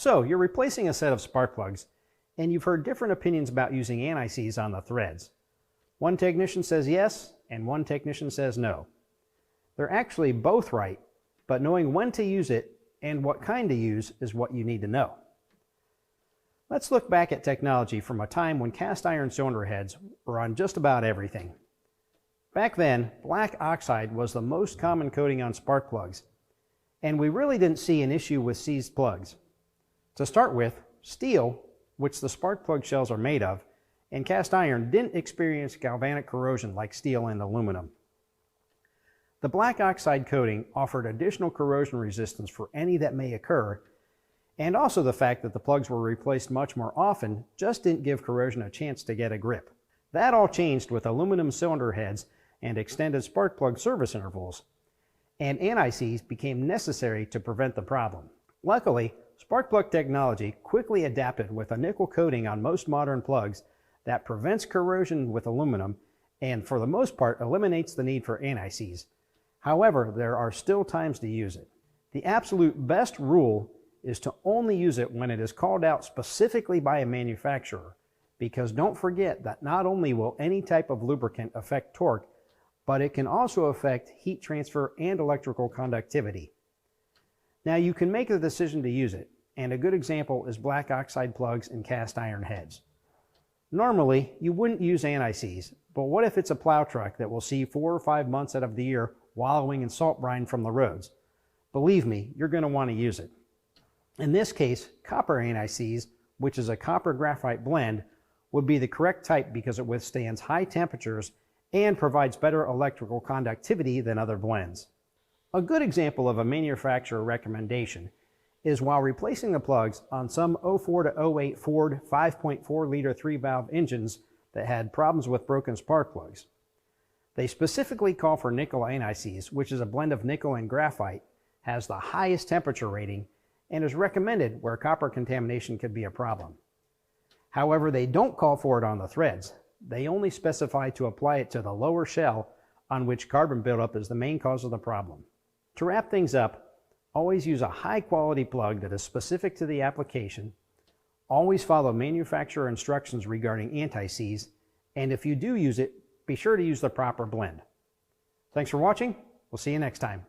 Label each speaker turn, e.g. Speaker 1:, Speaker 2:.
Speaker 1: So you're replacing a set of spark plugs, and you've heard different opinions about using AntiSeize on the threads. One technician says yes, and one technician says no. They're actually both right, but knowing when to use it and what kind to use is what you need to know. Let's look back at technology from a time when cast iron cylinder heads were on just about everything. Back then, black oxide was the most common coating on spark plugs, and we really didn't see an issue with seized plugs. To start with, steel, which the spark plug shells are made of, and cast iron didn't experience galvanic corrosion like steel and aluminum. The black oxide coating offered additional corrosion resistance for any that may occur, and also the fact that the plugs were replaced much more often just didn't give corrosion a chance to get a grip. That all changed with aluminum cylinder heads and extended spark plug service intervals, and AntiSeize became necessary to prevent the problem. Luckily, spark plug technology quickly adapted with a nickel coating on most modern plugs that prevents corrosion with aluminum and for the most part eliminates the need for AntiSeize. However, there are still times to use it. The absolute best rule is to only use it when it is called out specifically by a manufacturer, because don't forget that not only will any type of lubricant affect torque, but it can also affect heat transfer and electrical conductivity. Now you can make the decision to use it, and a good example is black oxide plugs and cast iron heads. Normally, you wouldn't use AntiSeize, but what if it's a plow truck that will see 4 or 5 months out of the year wallowing in salt brine from the roads? Believe me, you're going to want to use it. In this case, copper AntiSeize, which is a copper graphite blend, would be the correct type because it withstands high temperatures and provides better electrical conductivity than other blends. A good example of a manufacturer recommendation is while replacing the plugs on some 04 to 08 Ford 5.4 liter 3-valve engines that had problems with broken spark plugs. They specifically call for nickel AntiSeize, which is a blend of nickel and graphite, has the highest temperature rating, and is recommended where copper contamination could be a problem. However, they don't call for it on the threads. They only specify to apply it to the lower shell on which carbon buildup is the main cause of the problem. To wrap things up, always use a high-quality plug that is specific to the application, always follow manufacturer instructions regarding AntiSeize, and if you do use it, be sure to use the proper blend. Thanks for watching. We'll see you next time.